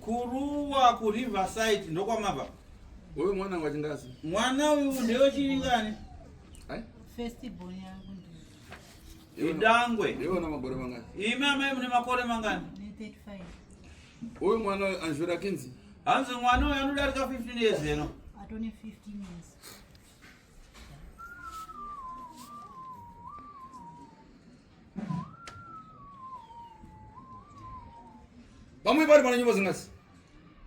kuruwa ku Riverside ndokwamabva. Wewe mwana wachingazi? Mwana uyu ndewe chiringani? Hai? Festival yangu ndio. Idangwe. Leo na makore mangani? Ime amai mune makore mangani? ni 35. Wewe mwana anjura 15? Hanzi mwana uyu anodarika 15 years eno. Atone 15 years. Pamwe pari pana nyumba zingasi?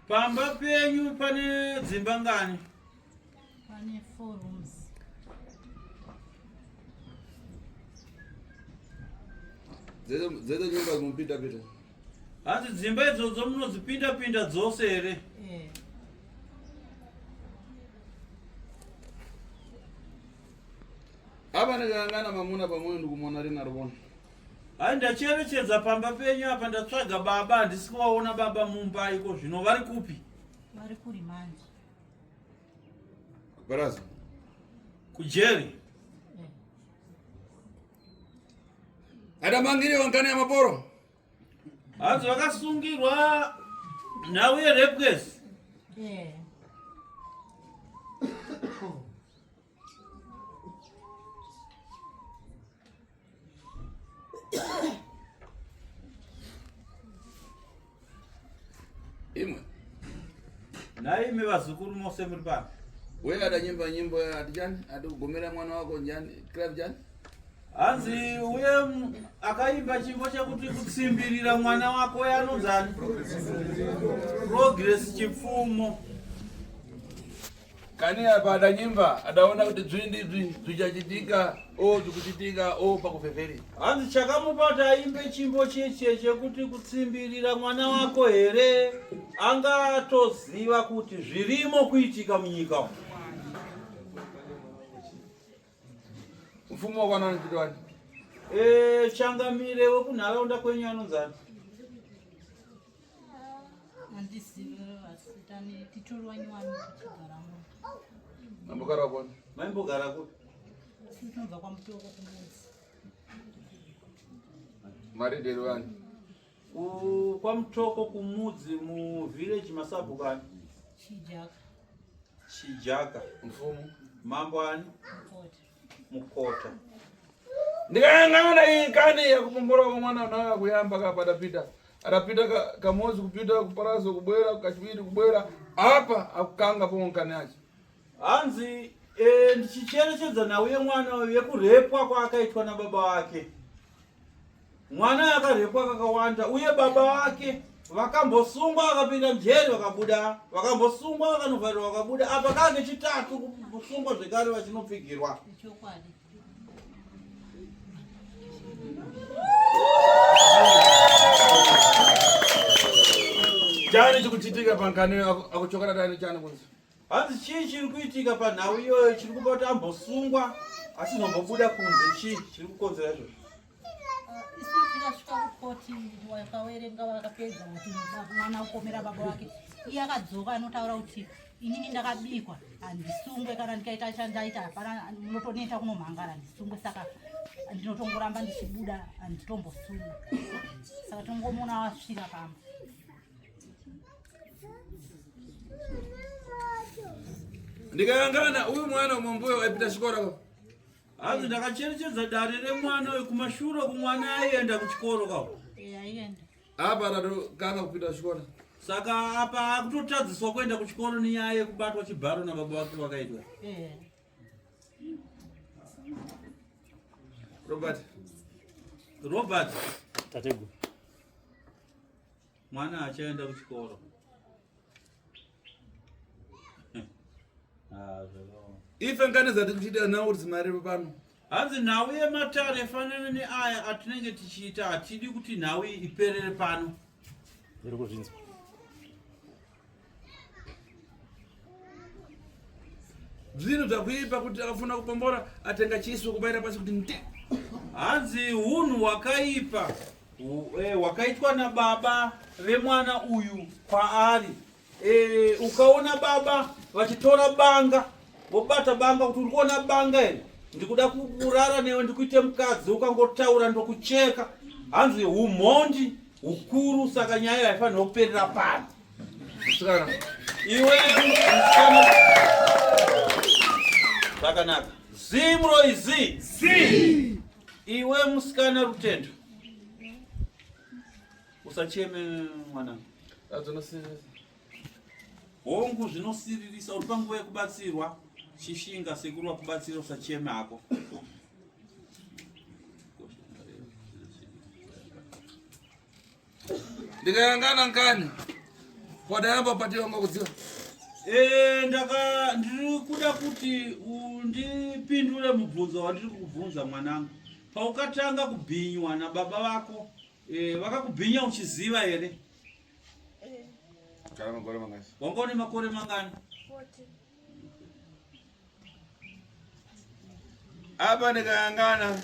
Pamba penyu pane dzimba ngani? Pane 4 rooms. Zede nyumba zimpita pita. Hanzi dzimba idzodzo munodzipinda dzose here? Apa ndakangana mamuna pamwe ndikumona rina rubona. Hai ndacherechedza pamba penyu apa ndatsvaga baba handisikuvaona baba mumba iko zvino vari kupi? Vari kuRimanje. Baraza. Kujeri. Ada mangiri wankani ya maporo. Hanzi vakasungirwa nhau yerape case. Imwe. Naime vazukuru mose muri pano. Wewe ada nyimbo ya atijani? Ada kugomera mwana wako njani? Club jani? Hanzi uye akaimba chimbo chekuti kutsimbirira mwana wako yanonzani? Progress Chipfumo. Kani apa ada nyimba, adaona kuti zwindi zvichachitika, zvikuchitika, pakufeferi. Hanzi chakamupata aimbe chimbo cheche chekuti kutsimbirira mwana wako here angatoziva kuti zvirimo kuitika munyika. Mfumo wako anachita wani? Changamire wekunharaunda kwenyu anonzani? Handisivi vasitani titorwa nyuwani kuchigaramo. Mambogara wako? Maimbogara kuti? Tinobva kwamutoko kumudzi. Marideri wani? Kwamutoko kumudzi muvillage Masabukani. Chijaka. Mfumo? Mambwani? Mukota. Ndikayang'ana iyi kani yakupombora mwana unayo kuyamba kapa adapita kamozi kupita kuparazo kubwera kachibiri kubwera apa akukanga po nkani yacho. Hanzi ndichicherechedza nauye mwana uyu yekurepwa kwaakaitwa na baba wake. Mwana yakarepwa kakawanda uye baba wake vakambosungwa vakapinda mjeri vakabuda, vakambosungwa vakanovharirwa vakabuda, apa kake chitatu kusungwa zvekare vachinopfigirwa. Chokwadi. Chani chikuchitika pankani akuchokera tani chani kunzi? Hanzi chii chiri kuitika panhau iyoyo chiri kupa kuti ambosungwa asi nombobuda kunze? Chii chiri kukonzera izvozvo? Isu tikasvika kukoti wakawerenga vakapedza kuti mwana ukomera baba wake. Iye akadzoka anotaura kuti inini ndakabikwa handisungwe kana ndikaita chandaita hapana munotoneta kunomhangara handisungwe saka ndinotongoramba ndichibuda handitombosungwa. Saka tongomona wasvika pamba. Ndikayangana uyu mwana umambuyo waipita chikora kwa? Hanzi ndakacherechedza dare remwana uyu kumashure kumwana aienda kuchikoro kwa? Aienda. Apa kanga kupita chikora? Saka apa akutotadziswa kuenda kuchikoro nenyaya yekubatwa chibharo nababa wake vakaitwa. Robert. Tategu. Mwana achaenda kuchikoro. Ife ngane dzatikuchita nawo dzimari pano. Hanzi nhau yematare yafanana neaya atinenge tichiita hatidi kuti nhau iperere pano. Iri kuzvinzwa. Zvinhu zvakuipa kuti akafuna kupombora atenga chiso kubaira pasi kuti nte. Hanzi hunhu hwakaipa hwakaitwa nababa vemwana uyu kwaari. Ukaona baba vachitora banga vobata banga kuti uri kuona banga here ndikuda kurara newe ndikuite mukadzi ukangotaura ndokucheka. Hanzi umhondi hukuru saka nyaya haifanira kuperera pano. Musikana. Iwe musikana. Takanaka. Zimro izi. Si. Iwe musikana Rutendo. Usacheme mwana. Azonosirisa. Hongu zvinosiririsa uri panguva yekubatsirwa. Shishinga sekuru wakubatsira usacheme hako. Ndikayangana nkani. Wadayamba patiwa ngokudziwa. Ndiri kuda kuti undipindure mubvunzo wandiri kukubvunza mwanangu. Paukatanga kubhinywa nababa vako, vakakubhinya uchiziva here? Kana makore mangani? Wanga une makore mangani? 40. Apa ndikayangana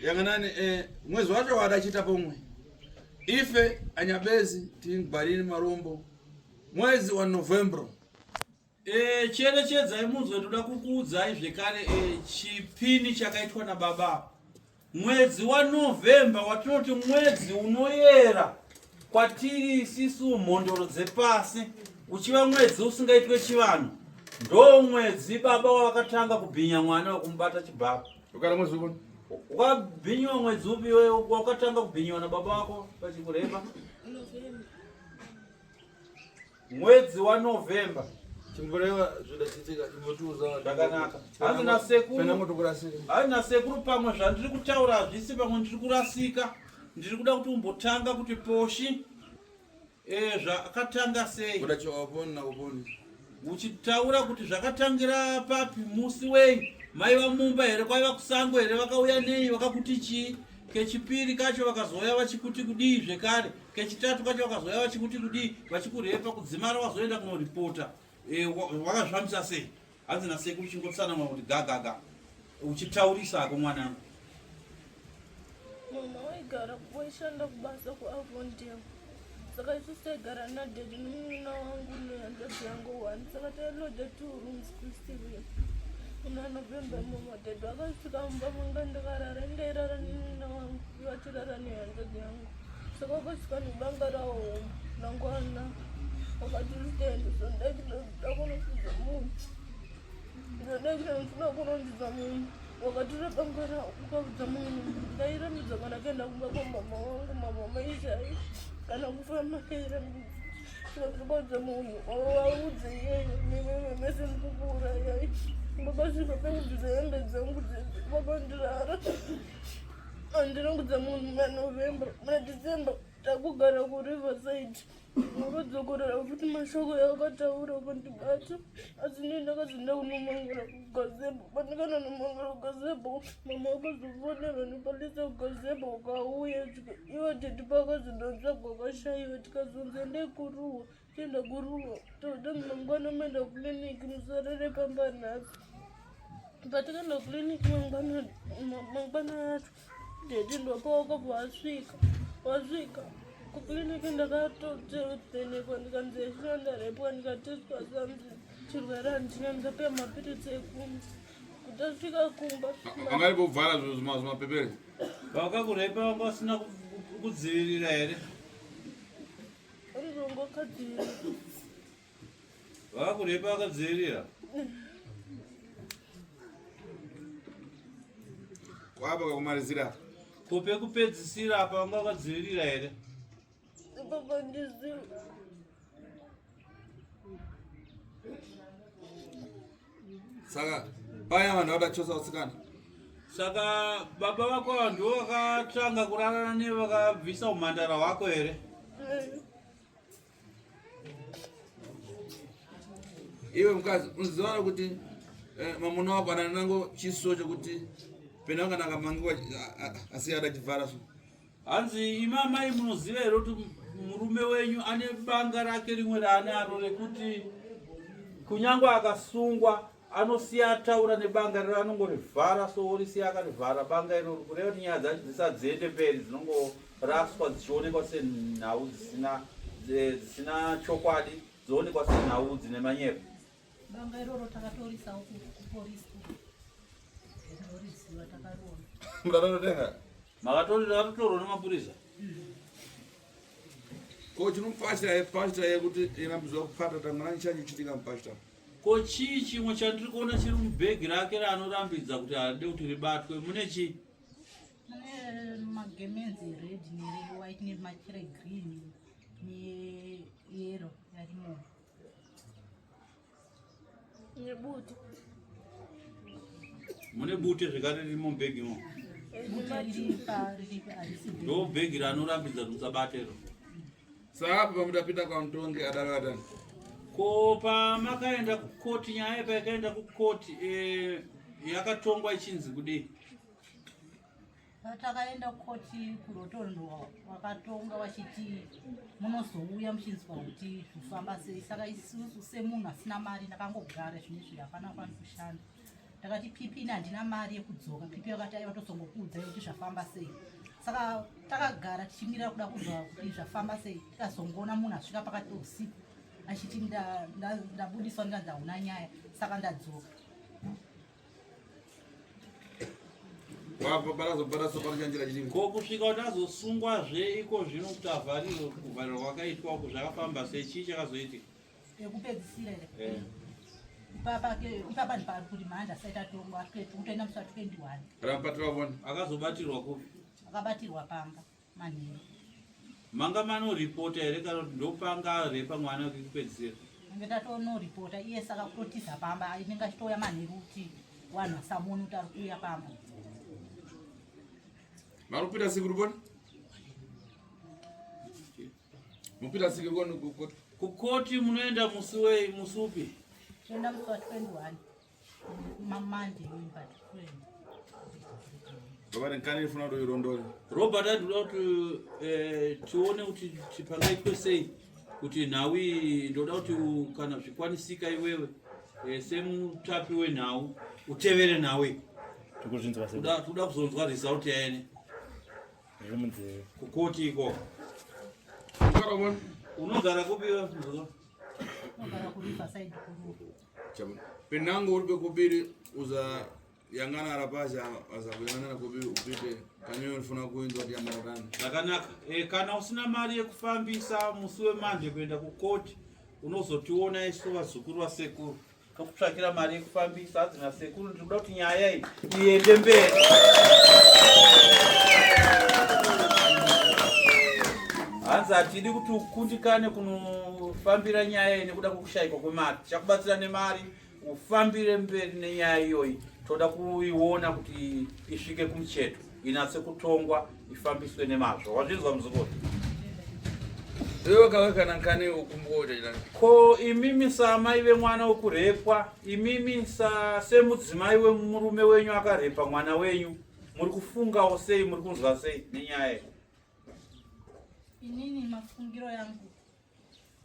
yanganani mwezi wacho wadachita pomwe. Ife anyabezi tingbalini marombo mwezi wa Novembro. Cherechedza imunzwe ndoda kukuudzai zvekare chipini chakaitwa nababa. Mwedzi wa November watinoti mwedzi unoyera kwatiri isisu mhondoro dzepasi, uchiva mwedzi usingaitwe chivanhu. Ndo mwedzi baba wakatanga kubhinya mwana wakumubata chibhaba. Ukara mwezi upi? Ukabhinywa mwedzi upi wewe wakatanga kubhinywa na baba wako pachikureba? Mwedzi wa November. Chimbolewa zvidachitika chimbotuza Ndakanaka. Hazina sekuru. Pena motokurasika. Hazina sekuru pamwe zvandiri kutaura hazvisi pamwe ndiri kurasika. Ndiri kuda kuti umbotanga kuti poshi zvakatanga sei. Kuda chawaponi na uponi. Uchitaura kuti zvakatangira papi musi wei. Mai vamumba here kwaiva kusango here vakauya nei vakakuti chii. Kechipiri kacho vakazoya vachikuti kudii zvekare. Kechitatu kacho vakazoya vachikuti kudii vachikurepa kudzimara vazoenda kunoripota. Wakazvamisa sei? Hazina sekuru chingotsanangwa kuti gagaga. Uchitaurisa hako mwanangu. Mama waigara waishanda kubasa kuAvondale. Saka isu taigara nadhedhi nomunun'una wangu nehanzvadzi yangu 1. Saka tailoja 2 rooms kuSteve. Muna November mama dhedhi akasvika mumba manga ndakarara. Ndairara nenun'una wangu vatirara nehanzvadzi yangu. Saka wakasvika nebanga rawo nangwana. Wakati stand so ndakuda kunofudza munhu. Ndinoda kunondidza munhu. Wakati banga rawo ukafudza munhu. Ndairamidza kana kuenda kumba kwamama wangu mama maishai. Kana kufamba ndairamidza. Ndakudza munhu waudze iyeyo mese mukukura yai. Ndakasvika pekudhudza hembe dzangu vakandirara. Andinokudza munhu muNovember muDecember takugara kuRiverside. Murodzokorera kuti mashoko yakataura kundibata. Asi ndini ndakazenda kunomangara kuGazebo. Pandikana nomangara kuGazebo mama akazofonera nepalisa kuGazebo ukauya iwo dhedhi pakazondotsvagwa akashaiwa tikazonzi endai kuruwa. Tienda kuruwa toda mangwana maenda kukiriniki musarere pamba nhasi. Patikaenda kukiriniki mangwana yacho dhedhi ndopawakabva wasvika kukiriniki ndakatotenekwa ndikanzi yachina ndarepwa ndikateswa sanzi chirwere handina ndikapewa mapiritsi ekumba kuti asvika kumba Angalipovhara zvimapepere. Vakakurepa vanga vasina kudzivirira here? anzongokadzivirira. Vakakurepa vakadzivirira? Kwapa kakumarizira. Kupe kupedzisira apa vanga vakadzivirira here? Baba ndiziva. Saka paya vanhu vadachosa utsikana. Saka baba vako ndo vakatanga kurarana nevakabvisa umhandara hwako here? Iwe mkazi unoziva kuti mamuna wako ananango chiso chokuti pena kana kamangiwa asi adachivhara so. Hanzi imamai munoziva here kuti murume wenyu ane banga rake rimwe raanaro rekuti kunyangwe akasungwa anosiya ataura nebanga rero anongorivhara soorisiya akarivhara banga iro kureva kuti nyaya dzacho dzisadziende mberi dzinongoraswa dzichionekwa senhau dzisina chokwadi dzoonekwa senhau dzine manyepo. Banga iroro takatorisawo kupolisi. Ndoriziva takariona. Muratotenga? Makatotorwa nemapurisa? ko chinomupashira yekuti inambizwa kupata tamwana chanyi chitika mupashira ko chii chimwe chandiri kuona chiri mubhegi rake ranorambidza kuti haade kuti ribatwe mune chii? Mune magemenzi red white nemachire green neyero yarimo nebuti mune bute zvekare ririmo mubhegimo ndo bhegi ranorambidza kuti musabatero. saka pamudapita kwamutongi adakatani Ko pamakaenda kukoti, nyaya paikaenda kukoti yakatongwa ichinzi kudii? Takaenda kukoti kurotondo wakatonga wachiti munozouya muchinzwa kuti zvifamba sei. Saka isusu semunhu asina mari ndakangogara zvinezvi hapana kwani kushanda. Ndakati pipi handina mari yekudzoka. Pipi yakati aiwa tozongokuudzai kuti zvafamba sei. Saka takagara tichimirira kuda kunzwa kuti zvafamba sei. Tikazongoona munhu asvika pakati peusiku achiti ndabudiswa ndikanzi hauna nyaya, saka ndadzoka. Ko kusvika kuti azosungwazve iko zvino kuti avharirwe, kuvharirwa kwakaitwa zvakafamba sei, chii chakazoitika? Ekupedzisira ere? Ipapa ndipari kuti mhanda saita tongwa kutoenda musi wa 21. Akazobatirwa kupi? Akabatirwa pamba manheru. Manga manoripota here kana kuti ndopanga repa mwana wekupedzisira? Nge tatonoripota iye, saka kutotiza pamba inenge achitouya manheru kuti wanhu vasamuoni kuti ari kuuya pamba. Marupita siku riponi? Mupita siku riponi kukoti? Kukoti munoenda musi wei, musi upi? Toenda musi wa 21. Mamande but friend. Baba nkani funa ndo irondole. Robert adoda kuti tione kuti chipangaitwe sei kuti nhawi ndoda kuti kana zvikwanisika iwewe semutapi wenhau utevere nhawi. Tikuzvinzwa sei? Toda kuzonzwa result yaene. Zvimunze Kukoti iko. Ngaro Unogara kupi wewe? Unogara ku Riverside kuru. Chabu. Penango uribe kubiri uza yangana rapasha azakuyangana kubiri upite kanyo unafuna kuinzwa ya maratani. Zvakanaka. Kana usina mari yekufambisa musi wemanje kuenda kukoti unozotiona isu vazukuru vasekuru. Tokutsvakira mari yekufambisa hadzina sekuru, ndikuda kuti nyaya iyi iende mberi. Hanzi hatidi kuti ukundikane kunofambira nyaya iyi nekuda kwekushaikwa kwemari. Chakubatsira nemari ufambire mberi nenyaya iyoyi. Toda kuiona kuti isvike kumucheto, inatse kutongwa, ifambiswe nemazvo. Wazvinzwa muzukuru? Iwe kaweka nankane ukumboja jilani. Ko imimi samai vemwana wokurepwa, imimi semudzimai wemurume wenyu akarepa mwana wenyu, muri kufungawo sei, muri kunzwa sei nenyaya? Inini mafungiro yangu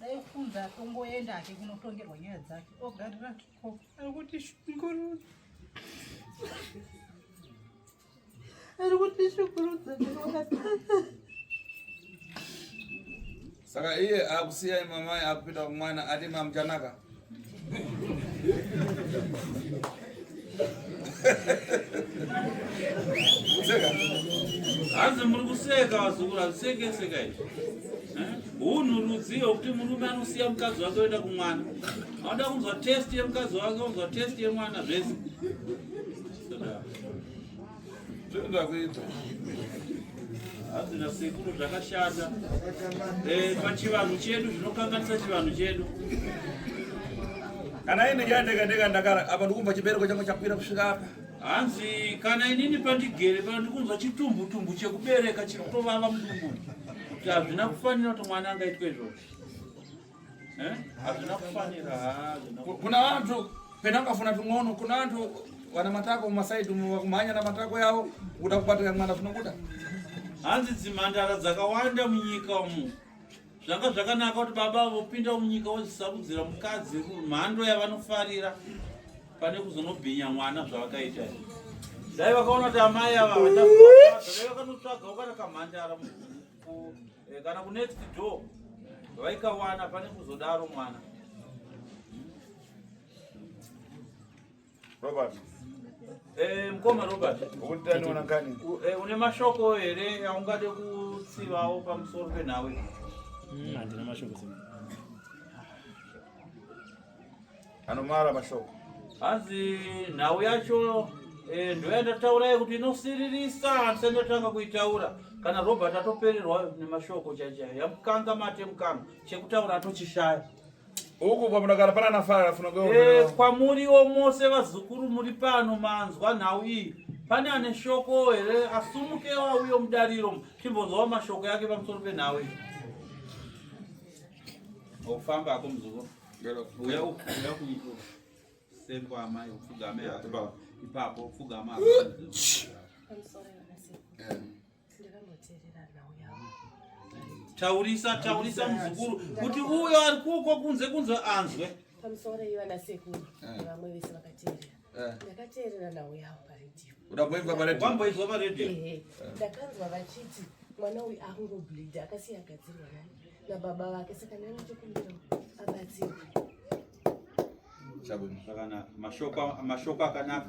dai kufunza tongoenda ake kunotongerwa nyaya dzake ogarira kiko arikuti shungurudza Saka iye akusiya mamai akupita kumwana ati mamchanaka. Useka? Hanzi muri kuseka vazukuru, haziseke-seka izvi. Hunhu rudzivo kuti murume anosiya mukadzi wake oenda kumwana. Anoda kunzwa test yemukadzi wake, kunzwa test yemwana zvese. Zvinoda kuita. Hazina sekuru zvakashata. Pachivanhu chedu zvinokanganisa chivanhu chedu. Kana ine yandeka ndakara apa ndikumva chibereko changu chakwira kusvika apa. Hanzi kana inini pandigere pandikunzwa chitumbu chekubereka chiri kutovava mudumbu. Kuti hazvina kufanira kuti mwana angaitwe izvozvo. Hazvina kufanira. Kuna vantu penangafuna tung'ono, kuna vantu wana matako mumasaidi kumhanya na matako yavo kuda kubatira mwana zvinokuda. Hanzi dzimhandara dzakawanda munyika umu. Zvanga zvakanaka kuti baba vopinda munyika vozisarudzira mukadzi mhando yavanofarira pane kuzonobhinya mwana zvavakaita. Dai vakaona kuti amai ava dai vakanotsvaga ukana kamhandara kana ku next door vaikawana pane kuzodaro mwana. Robert. Mukoma Robert. Ukutani unangani? Une mashoko here aungade kutsivawo pamusoro penhau? Andina mashoko sema. Anomara mashoko. Azi nawe yacho ndoenda taura kuti inosiririsa ansendatanga kuitaura kana Robert atopererwa nemashoko chachayo yamukanga mate mukanga chekutaura atochishaya Uku kwa mnagara pana nafara funa go. Kwa muriwo mose vazukuru muri pano manzwa nhau iyi pane ane shoko here asumukewa uyo mudariro chimbonzwa mashoko yake pamusoro penhau iyi ofamba ako muzukuru uya kuito sembo amai upfugame hapa ipapo upfugama taurisa muzukuru kuti uyo ari kuko kunze anzwe pamusoro ivana sekuru vamwe vese vakateerera ndakateerera nhau yavo paredhiyo Udaboimba paredhiyo wamboizwa paredhiyo ndakanzwa vachiti mwana uyu akungobhilidha akasiya agadzirwa nani nababa vake saka nani chokumbira abatsirwe Sakana mashoko akanaka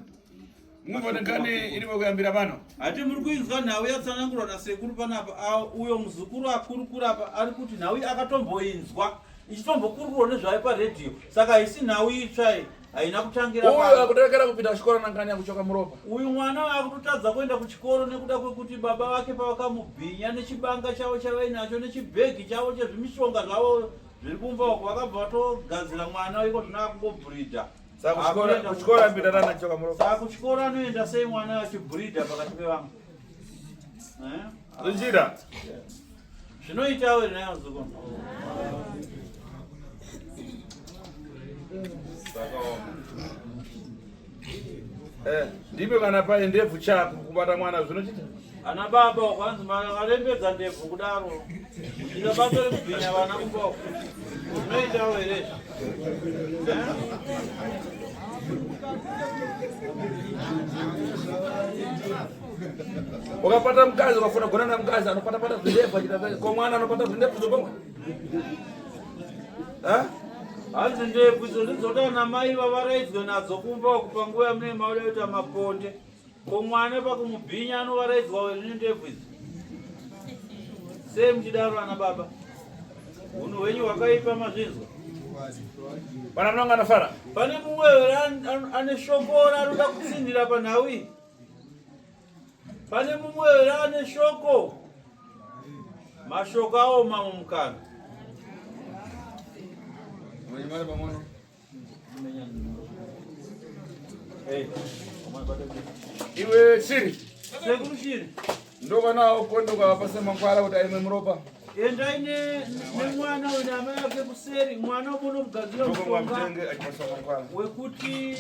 Mungone iriwe kuyambira pano. Ati muri kuinzwa nhau yatsanangurwa nasekuru panapa uyo muzukuru akurukuru apa ari kuti nhau akatomboinzwa ichitombokurukura nezvayo paredhiyo saka haisi nhau itsvai haina kutangira Uyo akuterekera kupita kuchikora nangani akuchoka muropa. Uyu mwana akutotadza kuenda kuchikoro nekuda kwekuti baba vake pavakamubhinya nechibanga chavo chavainacho nechibhegi chavo chezvimishonga zvavo zviri kumba uko vakabva vatogadzira mwana iko zvinakungobhuridha. Saka kuchikora mbita rana choka muropa. Saka kuchikora anoenda sei mwana achibhuridha pakati pevamwe. Zvinjira. Zvinoitawo iri nayo muzukuru. Ndime kana paye ndebvu chako kubata mwana zvinochita. Ana baba wakwanzi makarembedza ndebvu kudaro. Ina baba rekubhinya vana kumba. Zvinoitawo ere. Ukapata mkazi ukafuna kugonana na mkazi anopata zindebvu achita kwa mwana anopata zindebvu zopomwe. Hanzi ndebvu idzo ndidzota namai vavaraidzwe nadzo kumba kupa nguva yamune mauda kuita maponde. Komwana pakumubhinya anovaraidzwa nendebvu idzi. Sei muchidaro ana baba? Unhu hwenyu hwakaipa mazvinzwa. Pana munonga nafara. Pane mumwe ane shoko raanoda kutsindira panhau iyi. Pane mumwe ane shoko. Mashoko aoma mumukana. Mwenyimari pamono. Iwe Shiri. Sekuru Shiri. Ndoka nawo kondoka pase mankwala kuti aime muropa. Endai nemwana wena amai ake kuseri mwana uno mugadzira Ndoko mwamtenge achipasa mankwala. wekuti